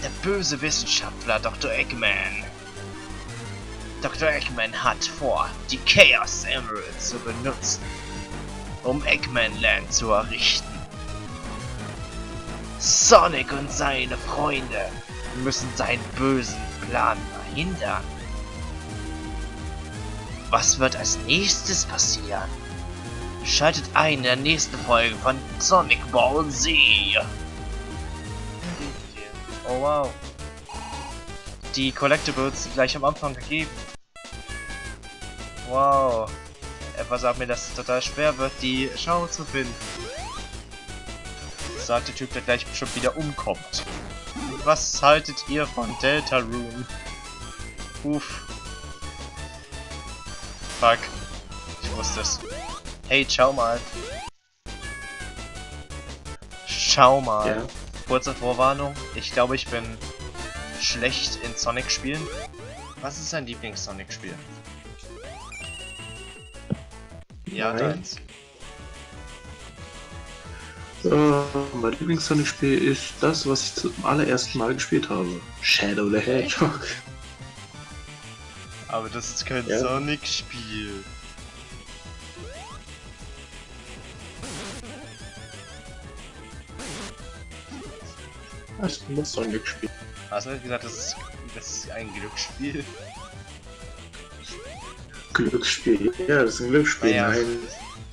Der böse Wissenschaftler Dr. Eggman. Dr. Eggman hat vor, die Chaos Emerald zu benutzen, um Eggman Land zu errichten. Sonic und seine Freunde müssen seinen bösen Plan verhindern. Was wird als nächstes passieren? Schaltet ein in der nächsten Folge von Sonic Ball Z. Oh wow. Die Collectibles sind gleich am Anfang gegeben. Wow. Etwas sagt mir, dass es total schwer wird, die Schau zu finden. Sagt der Typ, der gleich bestimmt wieder umkommt. Was haltet ihr von Deltarune? Uff. Fuck. Ich wusste es. Hey, schau mal. Schau mal. Ja. Kurze Vorwarnung. Ich glaube, ich bin schlecht in Sonic-Spielen. Was ist dein Lieblings-Sonic-Spiel? Ja, Nein. deins. Mein Lieblings-Sonic-Spiel ist das, was ich zum allerersten Mal gespielt habe. Shadow the Hedgehog. Aber das ist kein Ja. Sonic-Spiel. Das ist ein Sonic-Spiel. Hast du nicht gesagt, das ist ein Glücksspiel? Glücksspiel. Ja, das ist ein Glücksspiel. Naja. Nein.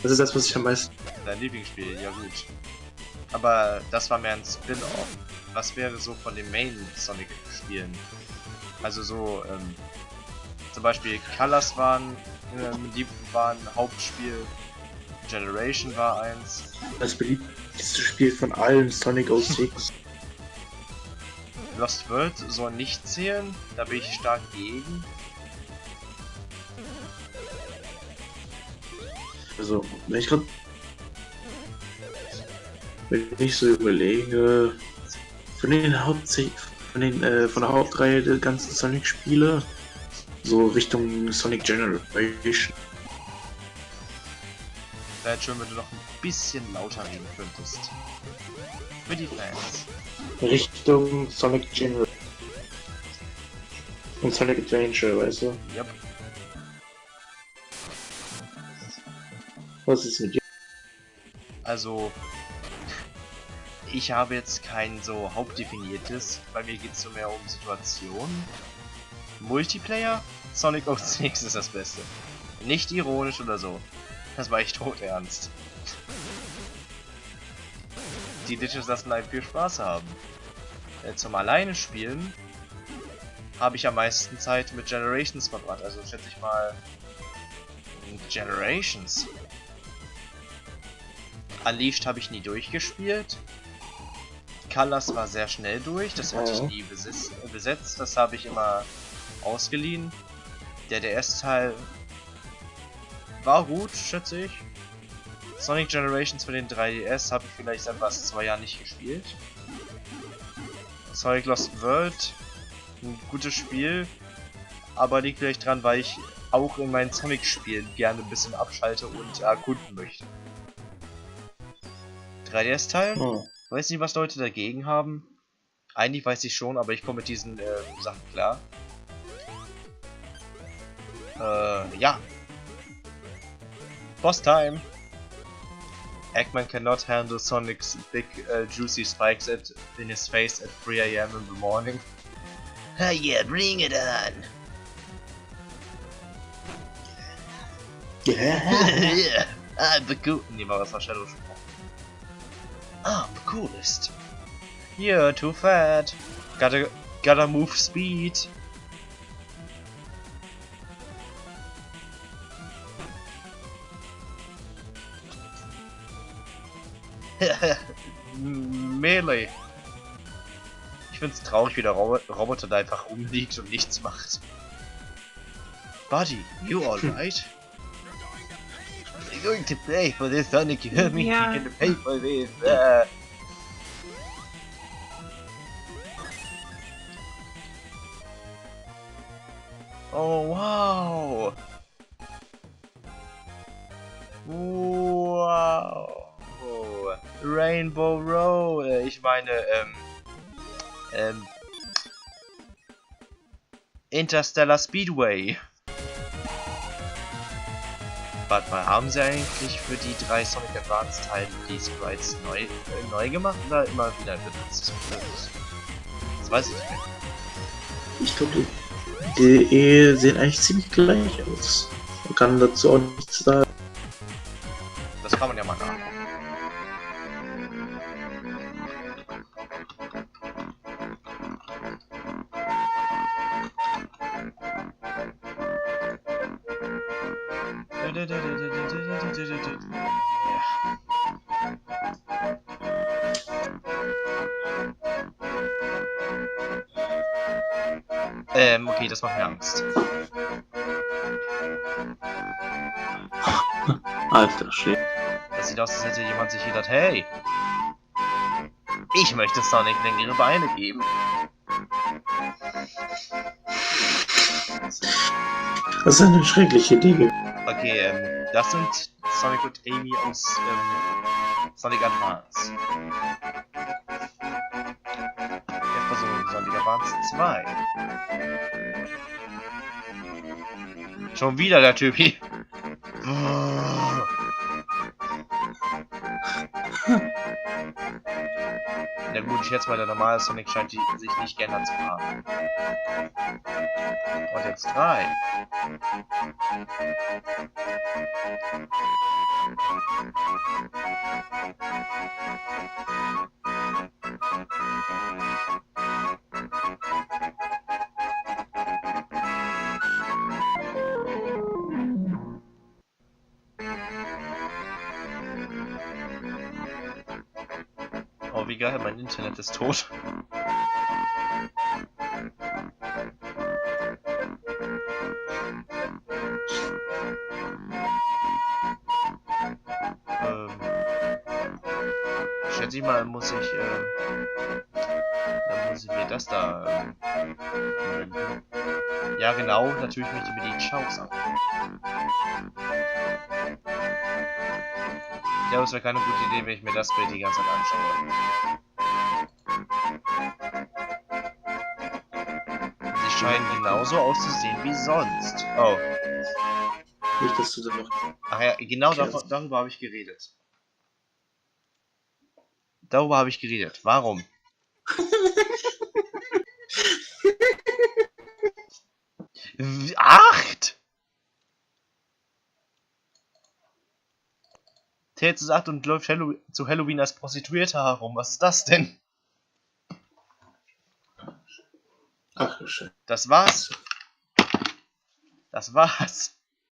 Das ist das, was ich am meisten. Dein Lieblingsspiel, ja gut. Aber das war mehr ein Spin-off. Was wäre so von den Main-Sonic-Spielen? Also so, zum Beispiel Colors waren Hauptspiel, Generation war eins. Das beliebteste Spiel von allen Sonic 06. Lost World soll nicht zählen, da bin ich stark gegen. Also, wenn ich so überlege, von der Hauptreihe der ganzen Sonic-Spiele, so Richtung Sonic Generation. Wäre halt schön, wenn du noch ein bisschen lauter reden könntest. Für die Fans. Richtung Sonic Generation. Und Sonic Adventure, weißt du? Yep. Was ist mit dir? Also, ich habe jetzt kein so hauptdefiniertes, bei mir geht es so mehr um Situationen. Multiplayer? Sonic 06 ist das Beste. Nicht ironisch oder so. Das war echt todernst. Die Ditches lassen einen viel Spaß haben. Zum Alleine spielen habe ich am meisten Zeit mit Generations verbracht, also schätze ich mal Generations. Unleashed habe ich nie durchgespielt. Colors war sehr schnell durch, das hatte ich nie besetzt, das habe ich immer ausgeliehen. Der erste Teil war gut, schätze ich. Sonic Generations für den 3DS habe ich vielleicht seit fast 2 Jahren nicht gespielt. Sonic Lost World, ein gutes Spiel, aber liegt vielleicht dran, weil ich auch in meinen Sonic-Spielen gerne ein bisschen abschalte und erkunden möchte. 3DS-Teil? Oh. Weiß nicht, was Leute dagegen haben. Eigentlich weiß ich schon, aber ich komme mit diesen Sachen klar. Ja. Boss Time. Eggman cannot handle Sonic's big juicy spikes in his face at 3 AM in the morning. Ah yeah, bring it on. Yeah, I'm the cool. Nee, war das war Shadow Spruch. I'm the coolest. You're too fat. Gotta move speed. Melee. Ich find's traurig, wie der Roboter da einfach rumliegt und nichts macht. Buddy, you alright? I'm going to pay for this, Sonic. You heard me? Yeah. You're gonna pay for this. Oh wow! Wow! Rainbow Row! Ich meine, Interstellar Speedway. Warte mal, haben sie eigentlich für die 3 Sonic Advance Teile die Sprites neu gemacht oder immer wieder benutzt? Das weiß ich nicht mehr. Ich glaube, die sehen eigentlich ziemlich gleich aus. Man kann dazu auch nichts sagen. Das kann man ja mal nachgucken. Okay, das macht mir Angst. Alter Schwede. Das sieht aus, als hätte jemand sich gedacht, hey, ich möchte Sonic längere Beine geben. Das ist eine schreckliche Idee. Okay, das sind Sonic und Amy aus Sonic Advance. Jetzt versuchen Sonic Advance 2. Schon wieder der Typi. Na gut, ich schätze mal, der normale Sonic scheint sich nicht geändert zu haben. Und jetzt 3. Oh, wie geil, mein Internet ist tot. Schätze ich mal, muss ich mir das da ja genau, natürlich möchte ich mir die Chance an. Ja, das wäre keine gute Idee, wenn ich mir das Bild die ganze Zeit anschaue. Sie scheinen genauso auszusehen wie sonst. Oh. Nicht, dass du da noch. Ach ja, genau darüber habe ich geredet. Darüber habe ich geredet. Warum? 8! Tails ist 8 und läuft zu Halloween als Prostituierte herum. Was ist das denn? Ach, schön. Das war's. Das war's.